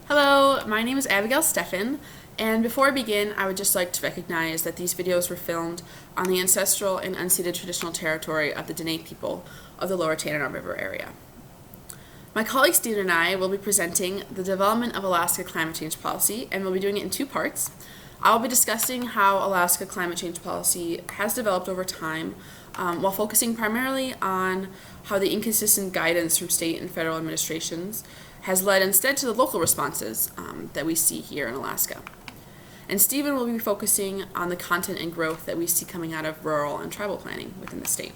Hello, my name is Abigail Steffen, and before I begin, I would just like to recognize that these videos were filmed on the ancestral and unceded traditional territory of the Dene people of the Lower Tanana River area. My colleague Steven and I will be presenting the development of Alaska climate change policy, and we'll be doing it in two parts. I'll be discussing how Alaska climate change policy has developed over time, while focusing primarily on how the inconsistent guidance from state and federal administrations has led instead to the local responses that we see here in Alaska. And Steven will be focusing on the content and growth that we see coming out of rural and tribal planning within the state.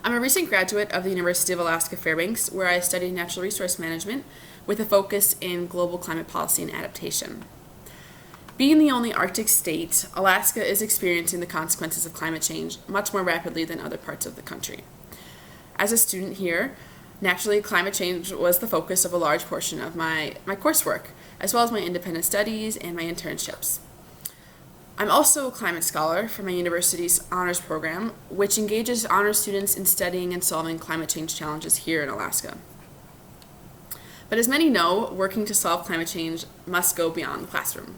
I'm a recent graduate of the University of Alaska Fairbanks, where I studied natural resource management with a focus in global climate policy and adaptation. Being the only Arctic state, Alaska is experiencing the consequences of climate change much more rapidly than other parts of the country. As a student here, naturally, climate change was the focus of a large portion of my coursework, as well as my independent studies and my internships. I'm also a climate scholar for my university's honors program, which engages honors students in studying and solving climate change challenges here in Alaska. But as many know, working to solve climate change must go beyond the classroom.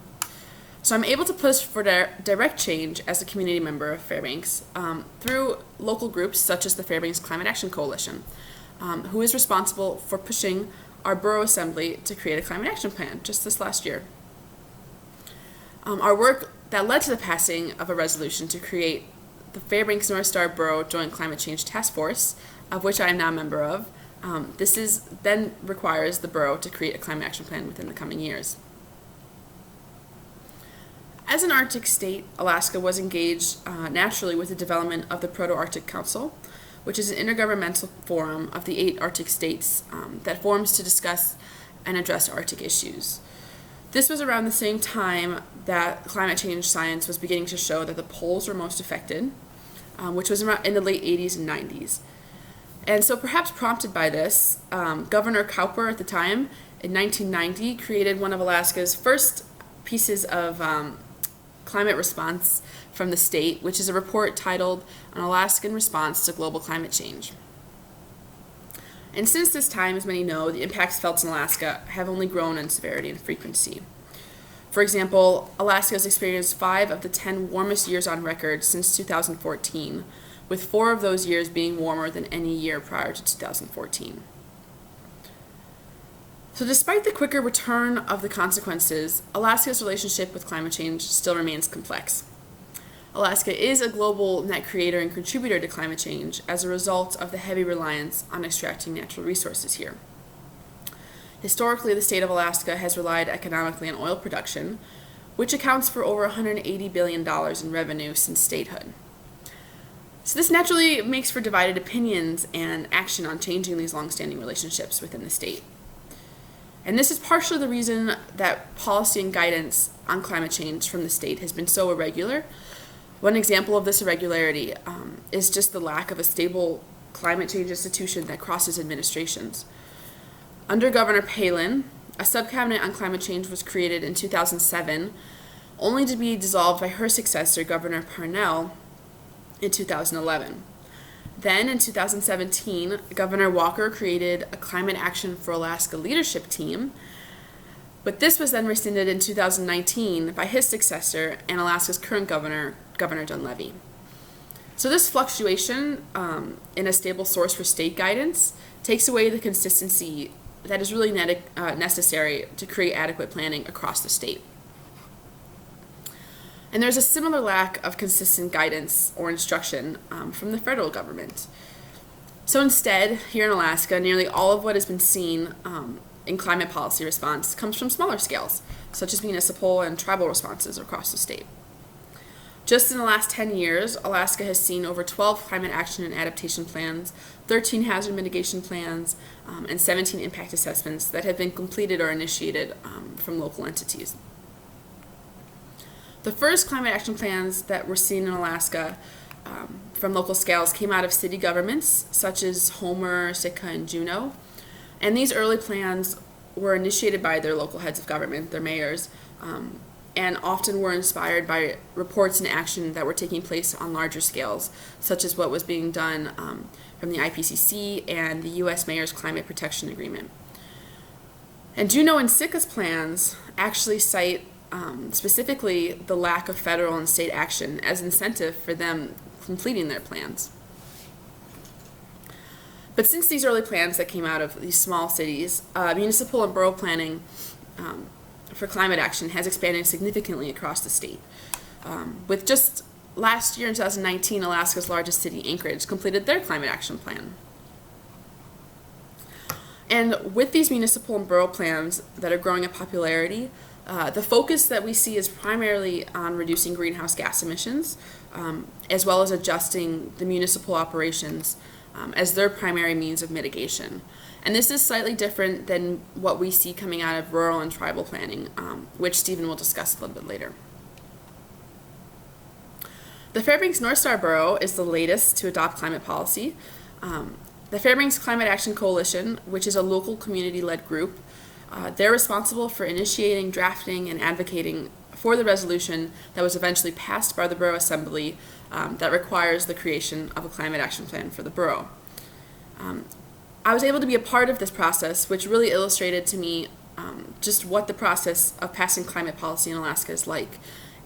So I'm able to push for direct change as a community member of Fairbanks through local groups such as the Fairbanks Climate Action Coalition, who is responsible for pushing our borough assembly to create a climate action plan just this last year. Our work that led to the passing of a resolution to create the Fairbanks North Star Borough Joint Climate Change Task Force, of which I am now a member of. This then requires the borough to create a climate action plan within the coming years. As an Arctic state, Alaska was engaged naturally with the development of the Proto-Arctic Council, which is an intergovernmental forum of the 8 Arctic states that forms to discuss and address Arctic issues. This was around the same time that climate change science was beginning to show that the poles were most affected, which was in the late 80s and 90s. And so perhaps prompted by this, Governor Cowper at the time, in 1990, created one of Alaska's first pieces of climate response from the state, which is a report titled An Alaskan Response to Global Climate Change. And since this time, as many know, the impacts felt in Alaska have only grown in severity and frequency. For example, Alaska has experienced 5 of the 10 warmest years on record since 2014, with 4 of those years being warmer than any year prior to 2014. So despite the quicker return of the consequences, Alaska's relationship with climate change still remains complex. Alaska is a global net creator and contributor to climate change as a result of the heavy reliance on extracting natural resources here. Historically, the state of Alaska has relied economically on oil production, which accounts for over $180 billion in revenue since statehood. So this naturally makes for divided opinions and action on changing these long-standing relationships within the state. And this is partially the reason that policy and guidance on climate change from the state has been so irregular. One example of this irregularity is just the lack of a stable climate change institution that crosses administrations. Under Governor Palin, a subcabinet on climate change was created in 2007, only to be dissolved by her successor, Governor Parnell, in 2011. Then, in 2017, Governor Walker created a Climate Action for Alaska leadership team, but this was then rescinded in 2019 by his successor and Alaska's current governor, Governor Dunleavy. So this fluctuation in a stable source for state guidance takes away the consistency that is really necessary to create adequate planning across the state. And there's a similar lack of consistent guidance or instruction from the federal government. So instead, here in Alaska, nearly all of what has been seen in climate policy response comes from smaller scales, such as municipal and tribal responses across the state. Just in the last 10 years, Alaska has seen over 12 climate action and adaptation plans, 13 hazard mitigation plans, and 17 impact assessments that have been completed or initiated from local entities. The first climate action plans that were seen in Alaska from local scales came out of city governments such as Homer, Sitka, and Juneau. And these early plans were initiated by their local heads of government, their mayors, and often were inspired by reports and action that were taking place on larger scales, such as what was being done from the IPCC and the U.S. Mayor's Climate Protection Agreement. And Juneau and Sitka's plans actually cite specifically the lack of federal and state action as incentive for them completing their plans. But since these early plans that came out of these small cities, municipal and borough planning for climate action has expanded significantly across the state. With just last year in 2019, Alaska's largest city, Anchorage, completed their climate action plan. And with these municipal and borough plans that are growing in popularity, the focus that we see is primarily on reducing greenhouse gas emissions, as well as adjusting the municipal operations as their primary means of mitigation. And this is slightly different than what we see coming out of rural and tribal planning, which Steffen will discuss a little bit later. The Fairbanks North Star Borough is the latest to adopt climate policy. The Fairbanks Climate Action Coalition, which is a local community-led group, they're responsible for initiating, drafting, and advocating for the resolution that was eventually passed by the Borough Assembly that requires the creation of a climate action plan for the borough. I was able to be a part of this process, which really illustrated to me just what the process of passing climate policy in Alaska is like,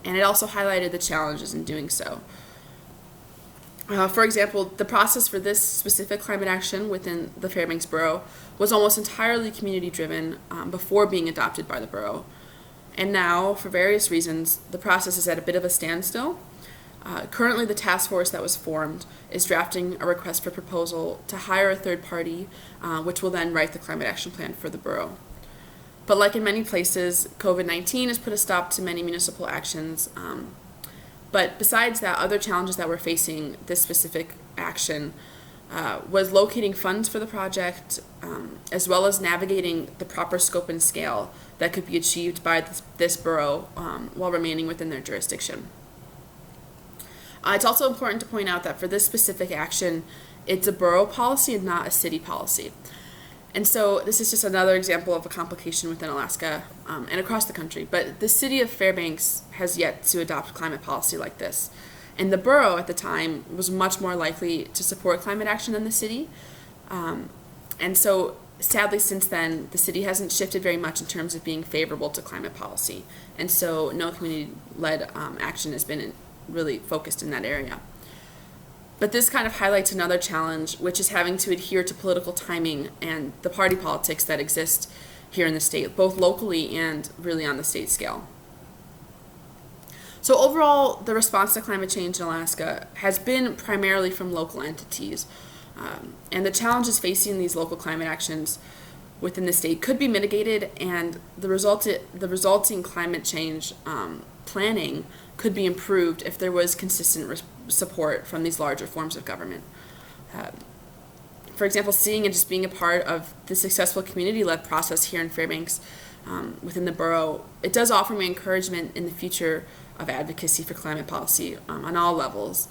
and it also highlighted the challenges in doing so. For example, the process for this specific climate action within the Fairbanks Borough was almost entirely community-driven before being adopted by the borough. And now, for various reasons, the process is at a bit of a standstill. Currently, the task force that was formed is drafting a request for proposal to hire a third party, which will then write the climate action plan for the borough. But like in many places, COVID-19 has put a stop to many municipal actions. But besides that, other challenges that we're facing this specific action was locating funds for the project, as well as navigating the proper scope and scale that could be achieved by this borough while remaining within their jurisdiction. It's also important to point out that for this specific action, it's a borough policy and not a city policy. And so this is just another example of a complication within Alaska and across the country. But the city of Fairbanks has yet to adopt climate policy like this. And the borough at the time was much more likely to support climate action than the city. And so sadly, since then, the city hasn't shifted very much in terms of being favorable to climate policy. And so no community-led action has been really focused in that area. But this kind of highlights another challenge, which is having to adhere to political timing and the party politics that exist here in the state, both locally and really on the state scale. So overall, the response to climate change in Alaska has been primarily from local entities. And the challenges facing these local climate actions within the state could be mitigated, and the resulting climate change planning could be improved if there was consistent support from these larger forms of government. For example, seeing and just being a part of the successful community-led process here in Fairbanks within the borough, it does offer me encouragement in the future of advocacy for climate policy on all levels.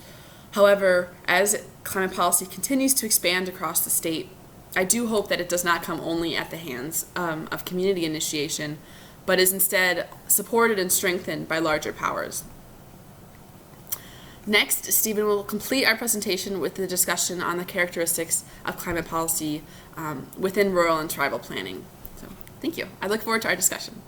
However, as climate policy continues to expand across the state, I do hope that it does not come only at the hands of community initiation, but is instead supported and strengthened by larger powers. Next, Steffen will complete our presentation with the discussion on the characteristics of climate policy within rural and tribal planning. So, thank you. I look forward to our discussion.